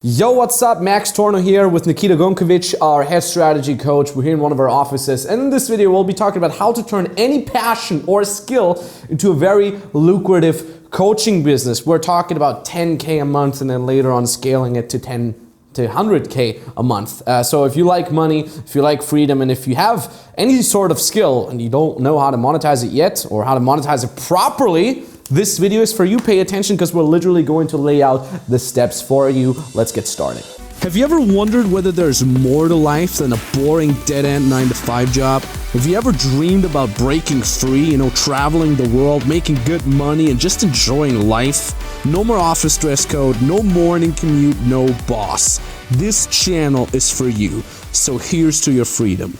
Yo, what's up? Max Tornow here with Nikita Gonkovic, our head strategy coach. We're here in one of our offices, and in this video we'll be talking about how to turn any passion or skill into a very lucrative coaching business. We're talking about 10K a month and then later on scaling it to 10 to 100K a month. So if you like money, if you like freedom, and if you have any sort of skill and you don't know how to monetize it yet or how to monetize it properly, this video is for you. Pay attention because we're literally going to lay out the steps for you. Let's get started. Have you ever wondered whether there's more to life than a boring dead-end 9-to-5 job? Have you ever dreamed about breaking free, traveling the world, making good money, and just enjoying life? No more office dress code, no morning commute, no boss. This channel is for you. So here's to your freedom.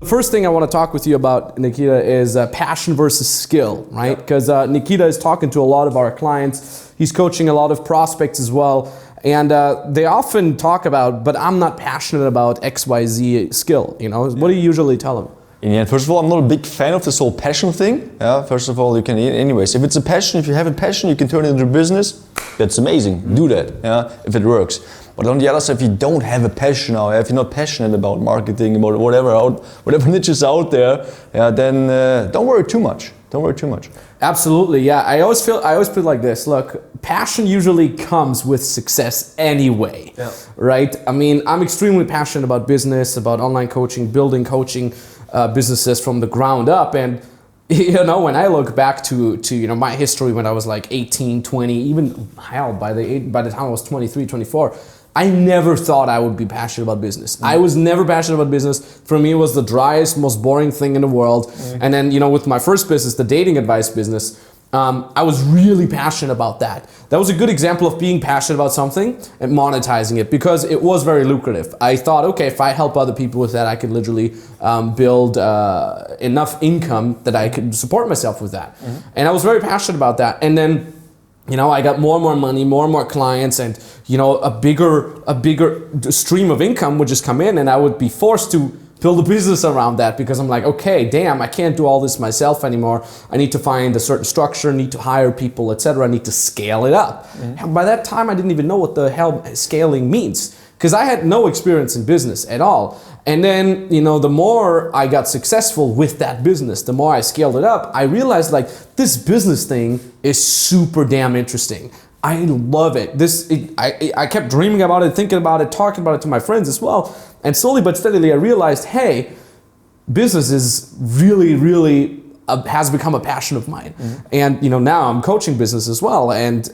The first thing I want to talk with you about, Nikita, is passion versus skill, right? Because Nikita is talking to a lot of our clients. He's coaching a lot of prospects as well. And they often talk about, but I'm not passionate about XYZ skill. What do you usually tell them? Yeah, first of all, I'm not a big fan of this whole passion thing. First of all, you can, anyways, if it's a passion, if you have a passion, you can turn it into a business. That's amazing. Do that, if it works. But on the other side, if you don't have a passion now, if you're not passionate about marketing, about whatever niche is out there, then don't worry too much. Don't worry too much. Absolutely, yeah. I always feel like this. Look, passion usually comes with success anyway, right? I mean, I'm extremely passionate about business, about online coaching, building coaching businesses from the ground up. And when I look back to my history when I was like 18, 20, even hell, by the time I was 23, 24, I never thought I would be passionate about business. I was never passionate about business. For me, it was the driest, most boring thing in the world. And then, with my first business, the dating advice business, I was really passionate about that. That was a good example of being passionate about something and monetizing it because it was very lucrative. I thought, okay, if I help other people with that, I could literally build enough income that I could support myself with that. And I was very passionate about that. And then I got more and more money, more and more clients, and a bigger stream of income would just come in, and I would be forced to build a business around that because I'm like, okay, damn, I can't do all this myself anymore. I need to find a certain structure, need to hire people, etc. I need to scale it up. By that time, I didn't even know what the hell scaling means because I had no experience in business at all. And then, the more I got successful with that business, the more I scaled it up, I realized this business thing is super damn interesting. I love it. I kept dreaming about it, thinking about it, talking about it to my friends as well. And slowly but steadily, I realized, hey, business is really, really has become a passion of mine. And now I'm coaching business as well, and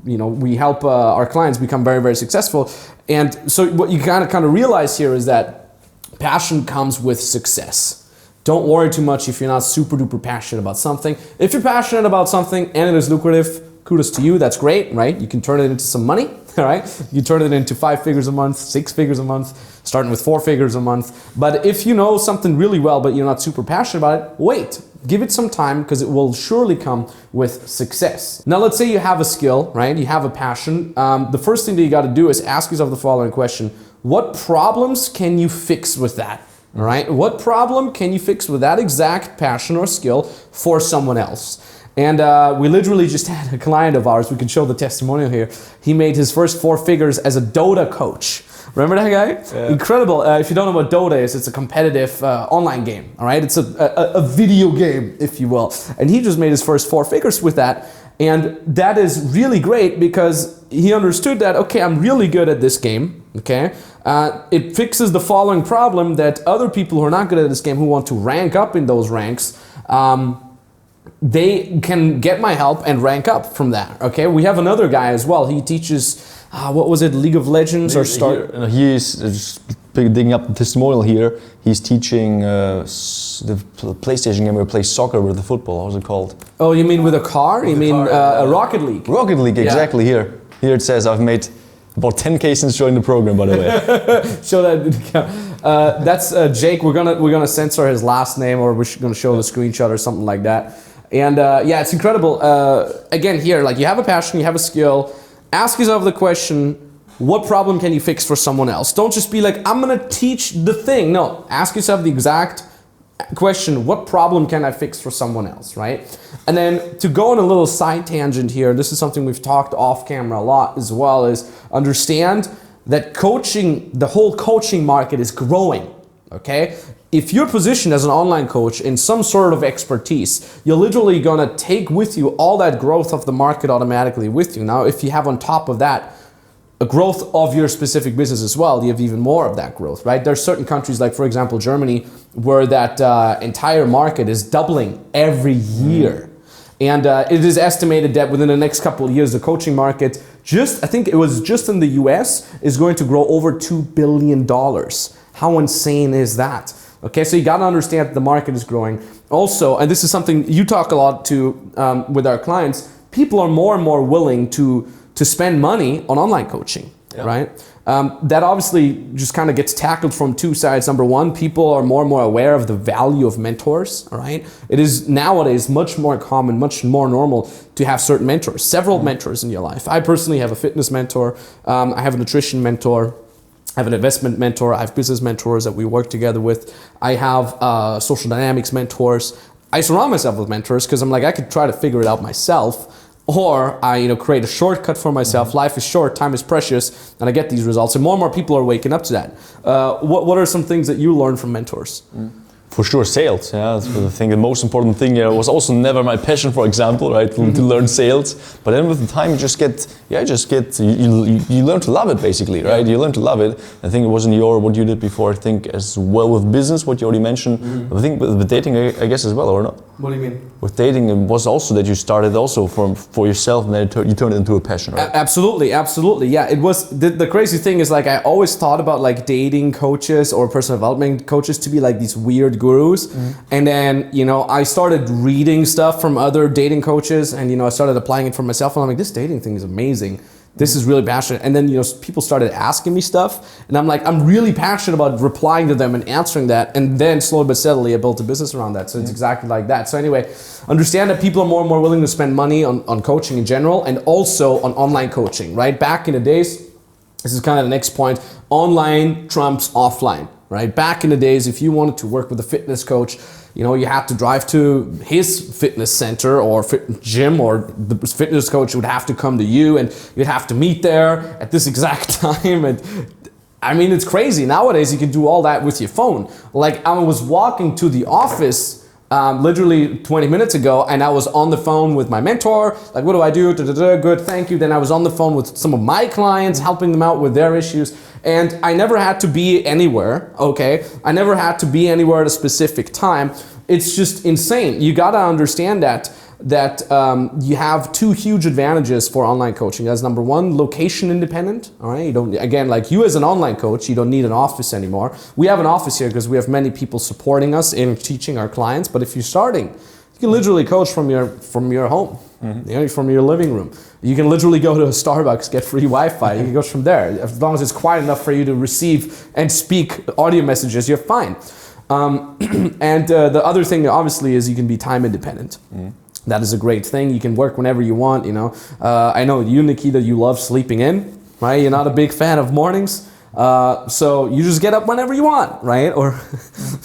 we help our clients become very, very successful. And so what you kind of realize here is that passion comes with success. Don't worry too much if you're not super duper passionate about something. If you're passionate about something and it is lucrative, kudos to you, that's great, right? You can turn it into some money, all right? You turn it into 5 figures a month, 6 figures a month, starting with 4 figures a month. But if you know something really well, but you're not super passionate about it, wait, give it some time because it will surely come with success. Now, let's say you have a skill, right? You have a passion. The first thing that you got to do is ask yourself the following question. What problems can you fix with that? All right? What problem can you fix with that exact passion or skill for someone else? And we literally just had a client of ours, we can show the testimonial here. He made his first 4 figures as a Dota coach. Remember that guy? Yeah. Incredible. If you don't know what Dota is, it's a competitive online game, all right? It's a video game, if you will. And he just made his first 4 figures with that. And that is really great because he understood that, okay, I'm really good at this game, okay? It fixes the following problem that other people who are not good at this game, who want to rank up in those ranks, they can get my help and rank up from that, okay? We have another guy as well. He teaches, what was it, League of Legends or Start? He is, just digging up the testimonial here, he's teaching the PlayStation game where we play soccer with the football. How's it called? Oh, you mean with a car? You mean a Rocket League? Rocket League, exactly, yeah. Here it says I've made about 10K since joining the program, by the way. Show that. That's Jake. We're gonna censor his last name, or we're gonna show the screenshot or something like that. And yeah, it's incredible. Again, here, you have a passion, you have a skill. Ask yourself the question, what problem can you fix for someone else? Don't just be like, I'm gonna teach the thing. No, ask yourself the exact question, what problem can I fix for someone else, right? And then to go on a little side tangent here, this is something we've talked off camera a lot as well, is understand that coaching, the whole coaching market is growing, okay? If you're positioned as an online coach in some sort of expertise, you're literally gonna take with you all that growth of the market automatically with you. Now, if you have on top of that a growth of your specific business as well, you have even more of that growth, right? There's certain countries like, for example, Germany, where that entire market is doubling every year. And it is estimated that within the next couple of years, the coaching market, I think it was just in the US, is going to grow over $2 billion. How insane is that? Okay, so you gotta understand that the market is growing. Also, and this is something you talk a lot to with our clients, people are more and more willing to spend money on online coaching, right? That obviously just kind of gets tackled from two sides. Number one, people are more and more aware of the value of mentors, all right? It is nowadays much more common, much more normal to have certain mentors, several mentors in your life. I personally have a fitness mentor, I have a nutrition mentor, I have an investment mentor, I have business mentors that we work together with, I have social dynamics mentors. I surround myself with mentors because I'm like, I could try to figure it out myself, or I create a shortcut for myself. Life is short, time is precious, and I get these results. And more people are waking up to that. What are some things that you learn from mentors? For sure, sales. Yeah, that's the thing. The most important thing was also never my passion, for example, right? To learn sales. But then with the time, you learn to love it, basically, right? You learn to love it. I think it wasn't what you did before. I think as well with business, what you already mentioned. I think with dating, I guess as well, or not? What do you mean? With dating, it was also that you started also for yourself, and then you turned it into a passion, right? Absolutely. Yeah, it was the crazy thing is, like, I always thought about like dating coaches or personal development coaches to be like these weird gurus, and then I started reading stuff from other dating coaches, and I started applying it for myself, and I'm like, this dating thing is amazing. This is really passionate. And then people started asking me stuff, and I'm like, I'm really passionate about replying to them and answering that, and then slowly but steadily I built a business around that. So it's exactly like that. So anyway, understand that people are more and more willing to spend money on coaching in general, and also on online coaching, right? Back in the days, this is kind of the next point, online trumps offline, right? Back in the days, if you wanted to work with a fitness coach, you had to drive to his fitness center or gym, or the fitness coach would have to come to you, and you'd have to meet there at this exact time. And I mean, it's crazy. Nowadays, you can do all that with your phone. Like, I was walking to the office literally 20 minutes ago, and I was on the phone with my mentor. Like, what do I do? Good, thank you. Then I was on the phone with some of my clients, helping them out with their issues. And I never had to be anywhere, okay? I never had to be anywhere at a specific time. It's just insane. You gotta understand that you have two huge advantages for online coaching. That's number one, location independent, all right? You don't, again, like you as an online coach, you don't need an office anymore. We have an office here because we have many people supporting us in teaching our clients, but if you're starting, you can literally coach from your home, from your living room. You can literally go to a Starbucks, get free Wi-Fi. You can go from there. As long as it's quiet enough for you to receive and speak audio messages, you're fine. And the other thing, obviously, is you can be time independent. That is a great thing. You can work whenever you want. I know you, Nikita, you love sleeping in, right? You're not a big fan of mornings. So you just get up whenever you want, right? Or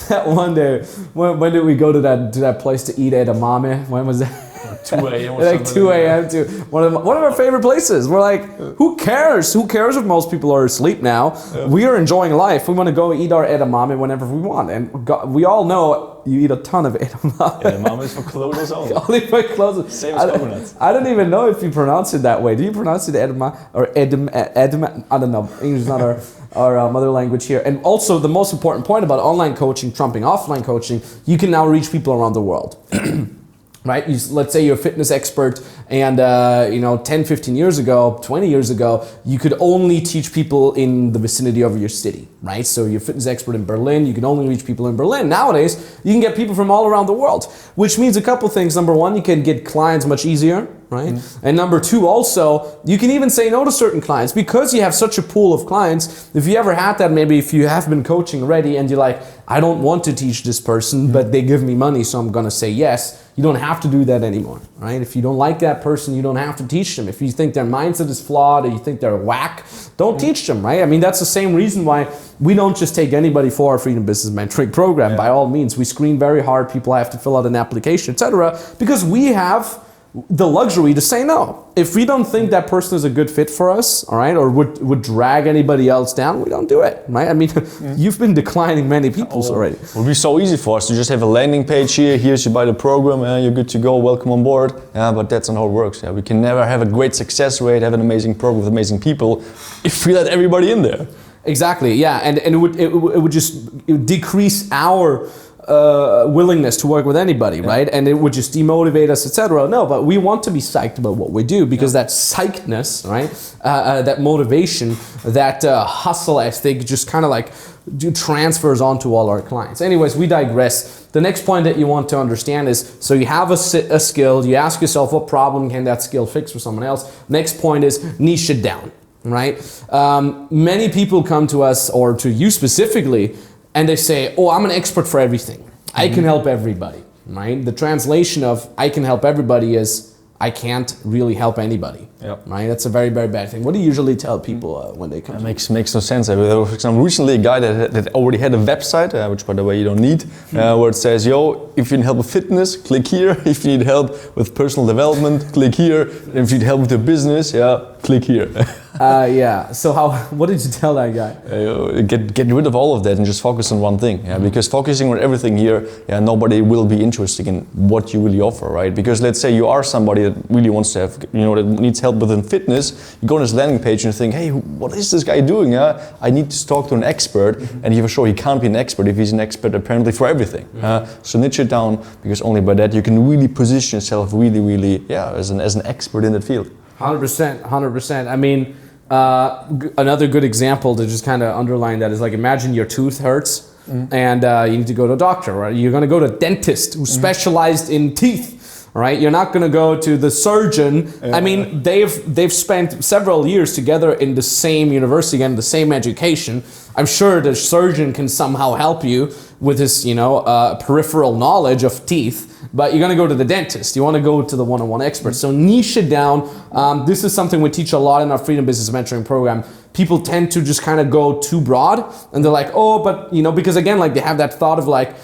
that one day, when did we go to that place to eat edamame? When was that? 2 a.m. Like 2 a.m. to one of our favorite places. We're like, who cares? Who cares if most people are asleep now? Yeah. We are enjoying life. We want to go eat our edamame whenever we want. And we all know you eat a ton of edamame. Edamame is for clothes only. Only for clothes. Same as coconuts. I don't even know if you pronounce it that way. Do you pronounce it edamame or edamame? I don't know. English is not our mother language here. And also, the most important point about online coaching trumping offline coaching, you can now reach people around the world. Right? Let's say you're a fitness expert, and 10, 15 years ago, 20 years ago, you could only teach people in the vicinity of your city, right? So you're a fitness expert in Berlin, you can only reach people in Berlin. Nowadays, you can get people from all around the world, which means a couple things. Number one, you can get clients much easier, right? And number two, also, you can even say no to certain clients because you have such a pool of clients. If you ever had that, maybe if you have been coaching already and you're like, I don't want to teach this person, but they give me money, so I'm gonna say yes. You don't have to do that anymore, right? If you don't like that person, you don't have to teach them. If you think their mindset is flawed or you think they're whack, don't teach them, right? I mean, that's the same reason why we don't just take anybody for our Freedom Business Mentoring program. By all means, we screen very hard. People have to fill out an application, etc., because we have the luxury to say no. If we don't think that person is a good fit for us, all right, or would drag anybody else down, we don't do it, right? I mean, you've been declining many people's already. It would be so easy for us to just have a landing page here. Here's you buy the program, you're good to go. Welcome on board. But that's not how it works. We can never have a great success rate, have an amazing program with amazing people, if we let everybody in there. Exactly. Yeah, and it would just decrease our willingness to work with anybody, right? And it would just demotivate us, etc. No, but we want to be psyched about what we do because that psychedness, right? That motivation, that hustle ethic just kind of like transfers onto all our clients. Anyways, we digress. The next point that you want to understand is, so you have a skill, you ask yourself what problem can that skill fix for someone else. Next point is niche it down, right? Many people come to us, or to you specifically, and they say, oh, I'm an expert for everything. I can help everybody, right? The translation of I can help everybody is I can't really help anybody, right? That's a very, very bad thing. What do you usually tell people when they come? Makes no sense. There was, for example, recently a guy that already had a website, which by the way you don't need, where it says, yo, if you need help with fitness, click here. If you need help with personal development, click here. And if you need help with your business, click here. So what did you tell that guy? Get rid of all of that and just focus on one thing. Because focusing on everything here, nobody will be interested in what you really offer, right? Because let's say you are somebody that really wants to have, that needs help within fitness. You go on this landing page and you think, hey, what is this guy doing? I need to talk to an expert, and you're sure he can't be an expert if he's an expert apparently for everything. So niche it down, because only by that you can really position yourself really, as an expert in that field. 100%. I mean, another good example to just kind of underline that is like, imagine your tooth hurts and you need to go to a doctor, right? You're going to go to a dentist who's specialized in teeth. Right, you're not going to go to the surgeon. I mean, they've spent several years together in the same university and the same education. I'm sure the surgeon can somehow help you with his, peripheral knowledge of teeth. But you're going to go to the dentist. You want to go to the one-on-one expert. So niche it down. This is something we teach a lot in our Freedom Business Mentoring program. People tend to just kind of go too broad, and they're like, oh, but because again, like they have that thought of like,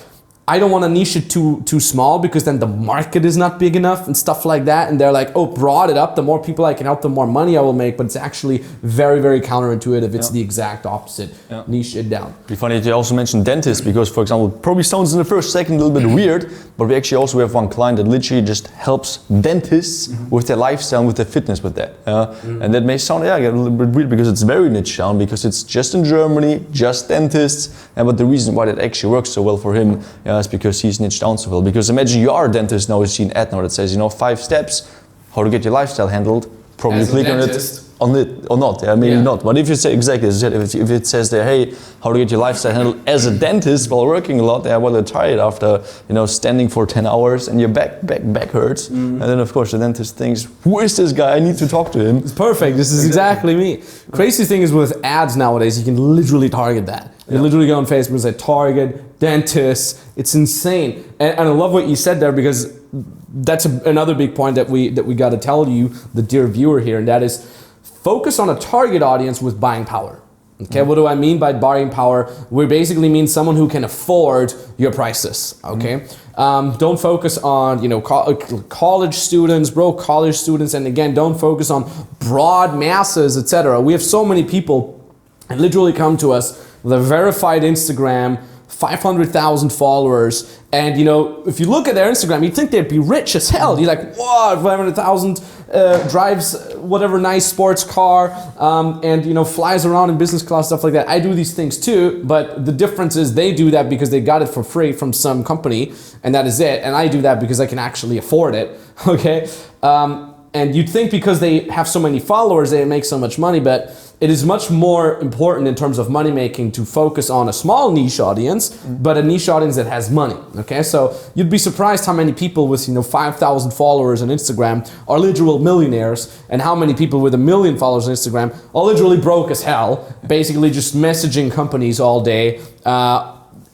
I don't want to niche it too small because then the market is not big enough and stuff like that. And they're like, oh, broad it up. The more people I can help, the more money I will make. But it's actually very, very counterintuitive. It's the exact opposite. Niche it down. It'd be funny that you also mentioned dentists because, for example, it probably sounds in the first second a little bit weird, but we actually also have one client that literally just helps dentists with their lifestyle, with their fitness, with that. And that may sound a little bit weird because it's very niche down, because it's just in Germany, just dentists. But the reason why that actually works so well for him is because he's niched down so well. Because imagine you are a dentist now, you see an ad now that says, 5 steps how to get your lifestyle handled. Probably click on it or not. Maybe not. But if you say exactly as you said, if it says there, hey, how to get your lifestyle handled as a dentist while working a lot, you're tired after standing for 10 hours and your back hurts, and then of course the dentist thinks, who is this guy? I need to talk to him. It's perfect. This is exactly me. Crazy thing is with ads nowadays, you can literally target that. You literally go on Facebook and say target dentists. It's insane. And I love what you said there, because that's another big point that we got to tell you, the dear viewer here, and that is focus on a target audience with buying power. Okay, what do I mean by buying power? We basically mean someone who can afford your prices. Okay, don't focus on college students, broke college students, and again, don't focus on broad masses, etc. We have so many people that literally come to us with a verified Instagram, 500,000 followers, and if you look at their Instagram, you'd think they'd be rich as hell. You're like, what, 500,000, drives whatever nice sports car, and flies around in business class, stuff like that. I do these things too, but the difference is they do that because they got it for free from some company, and that is it. And I do that because I can actually afford it. Okay. And you'd think because they have so many followers, they make so much money, but it is much more important in terms of money making to focus on a small niche audience, but a niche audience that has money. Okay, so you'd be surprised how many people with 5,000 followers on Instagram are literal millionaires, and how many people with 1 million followers on Instagram are literally broke as hell, basically just messaging companies all day,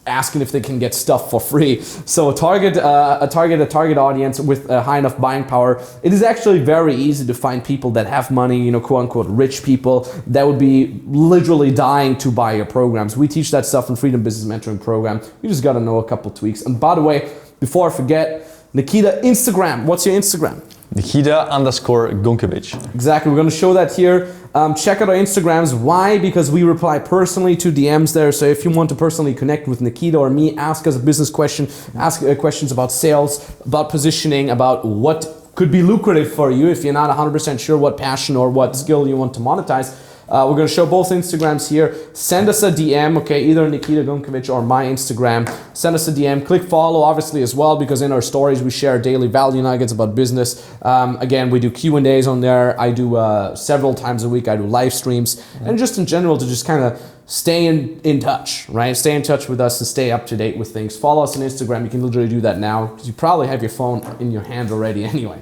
asking if they can get stuff for free. So a target audience with a high enough buying power, it is actually very easy to find people that have money, quote unquote rich people that would be literally dying to buy your programs. We teach that stuff in Freedom Business Mentoring Program. You just got to know a couple tweaks. And by the way, before I forget, Nikita, Instagram. What's your Instagram? Nikita_Gunkovic. Exactly, we're going to show that here. Check out our Instagrams. Why? Because we reply personally to DMs there. So if you want to personally connect with Nikita or me, ask us a business question, ask questions about sales, about positioning, about what could be lucrative for you if you're not 100% sure what passion or what skill you want to monetize. We're going to show both Instagrams here. Send us a DM, okay, either Nikita Gunkovic or my Instagram. Send us a DM. Click follow, obviously, as well, because in our stories, we share daily value nuggets about business. Again, we do Q&As on there. I do several times a week. I do live streams. And just in general, to just kind of stay in touch, right? Stay in touch with us and stay up to date with things. Follow us on Instagram. You can literally do that now, because you probably have your phone in your hand already anyway.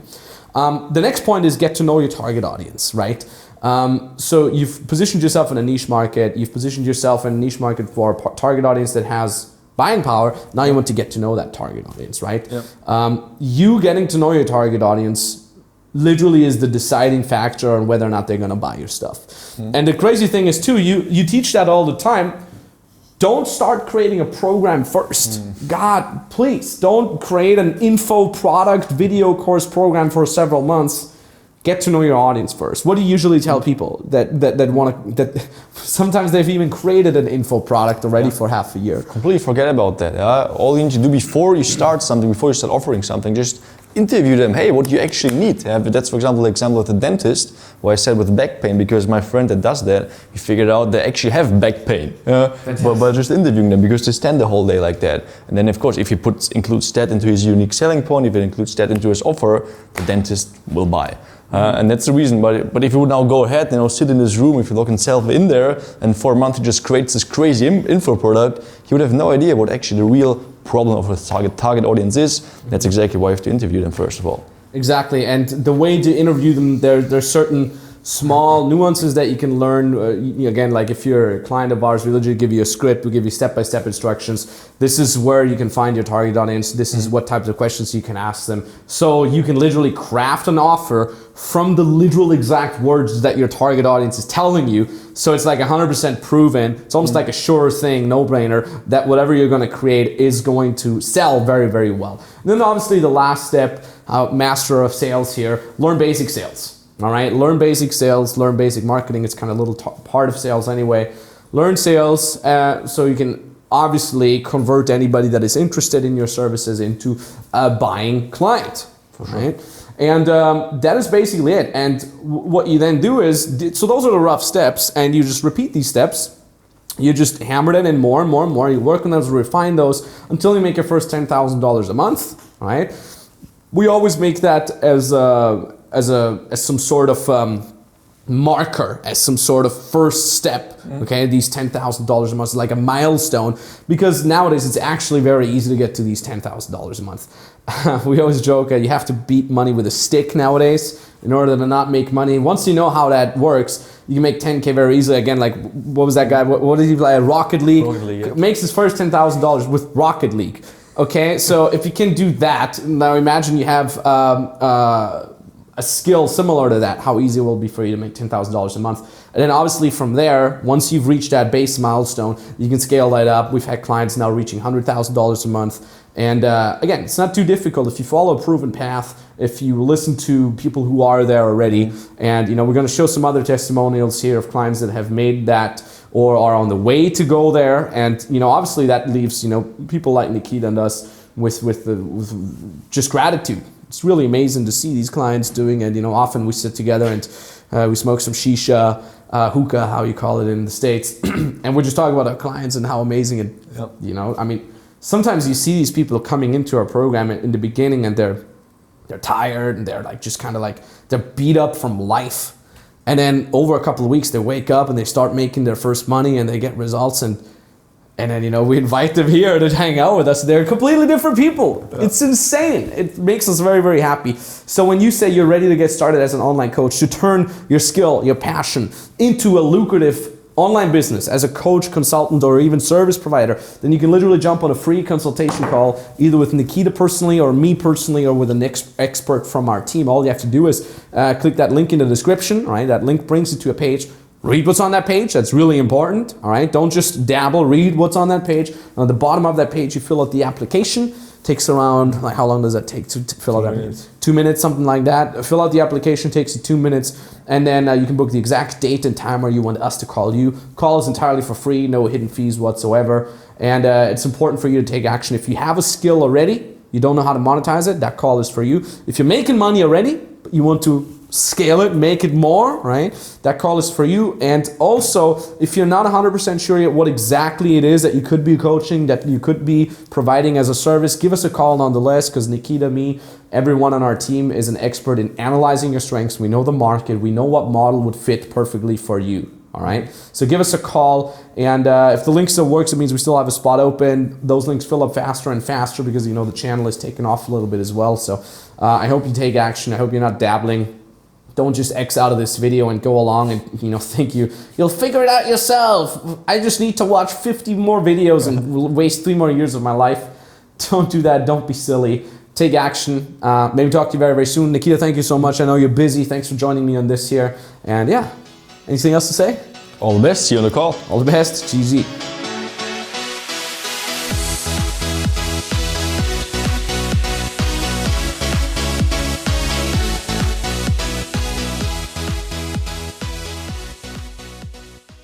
The next point is get to know your target audience, right? So you've positioned yourself in a niche market, you've positioned yourself in a niche market for a target audience that has buying power. Now you want to get to know that target audience, right? Yep. You getting to know your target audience literally is the deciding factor on whether or not they're going to buy your stuff. And the crazy thing is too, you teach that all the time. Don't start creating a program first. God, please don't create an info product video course program for several months. Get to know your audience first. What do you usually tell people that sometimes they've even created an info product already for half a year? Completely forget about that. All you need to do before you start something, before you start offering something, just interview them. Hey, what do you actually need? That's, for example, the example of the dentist, where I said with back pain, because my friend that does that, he figured out they actually have back pain. By just interviewing them, because they stand the whole day like that. And then, of course, if he includes that into his unique selling point, if he includes that into his offer, the dentist will buy. And that's the reason. But if you would now go ahead and sit in this room, if you lock himself in there, and for a month he just creates this crazy info product, he would have no idea what actually the real problem of his target audience is. That's exactly why you have to interview them first of all. Exactly, and the way to interview them, there's certain small nuances that you can learn. Again, like if you're a client of ours, we literally give you a script, we give you step-by-step instructions. This is where you can find your target audience. This is what types of questions you can ask them. So you can literally craft an offer from the literal exact words that your target audience is telling you. So it's like 100% proven. It's almost like a sure thing, no-brainer, that whatever you're going to create is going to sell very, very well. And then obviously the last step, master of sales here, learn basic sales. All right, learn basic sales, learn basic marketing. It's kind of a little part of sales anyway. Learn sales so you can obviously convert anybody that is interested in your services into a buying client, right? And that is basically it. And what you then do is, so those are the rough steps, and you just repeat these steps. You just hammer that in more and more and more. You work on those, refine those until you make your first $10,000 a month, right? We always make that as some sort of marker, as some sort of first step, okay? These $10,000 a month is like a milestone, because nowadays it's actually very easy to get to these $10,000 a month. We always joke you have to beat money with a stick nowadays in order to not make money. Once you know how that works, you can make 10K very easily. Again, like, what was that guy? What did he play? Rocket League? Rocket League, yeah. Makes his first $10,000 with Rocket League. Okay, so if you can do that, now imagine you have a skill similar to that, how easy it will be for you to make $10,000 a month. And then obviously from there, once you've reached that base milestone, you can scale that up. We've had clients now reaching $100,000 a month. And again, it's not too difficult if you follow a proven path, if you listen to people who are there already. And we're going to show some other testimonials here of clients that have made that or are on the way to go there. And obviously that leaves people like Nikita and us with just gratitude. It's really amazing to see these clients doing it. Often we sit together and we smoke some shisha, hookah, how you call it in the States, and we're just talking about our clients and how amazing it. Yep. Sometimes you see these people coming into our program in the beginning and they're they're tired and they're like just kind of like they're beat up from life. And then over a couple of weeks they wake up and they start making their first money and they get results, and then, you know, we invite them here to hang out with us. They're completely different people. Yeah. It's insane. It makes us very, very happy. So when you say you're ready to get started as an online coach, to turn your skill, your passion into a lucrative online business as a coach, consultant, or even service provider, then you can literally jump on a free consultation call, either with Nikita personally or me personally or with an expert from our team. All you have to do is click that link in the description, right? That link brings you to a page. Read what's on that page. That's really important. All right. Don't just dabble. Read what's on that page. On the bottom of that page, you fill out the application. Takes around, like, how long does that take to fill out that? 2 minutes, something like that. Fill out the application. Takes you 2 minutes, and then you can book the exact date and time where you want us to call you. Call is entirely for free. No hidden fees whatsoever. And it's important for you to take action. If you have a skill already, you don't know how to monetize it, that call is for you. If you're making money already, but you want to scale it, make it more, right? That call is for you. And also, if you're not 100% sure yet what exactly it is that you could be coaching, that you could be providing as a service, give us a call nonetheless, because Nikita, me, everyone on our team is an expert in analyzing your strengths. We know the market. We know what model would fit perfectly for you. All right. So give us a call, and if the link still works, it means we still have a spot open. Those links fill up faster and faster because, you know, the channel is taking off a little bit as well. So I hope you take action. I hope you're not dabbling. Don't just X out of this video and go along and, you know, think you'll figure it out yourself. I just need to watch 50 more videos and waste 3 more years of my life. Don't do that. Don't be silly. Take action. Maybe talk to you very, very soon. Nikita, thank you so much. I know you're busy. Thanks for joining me on this here. And yeah, anything else to say? All the best. See you on the call. All the best. GG.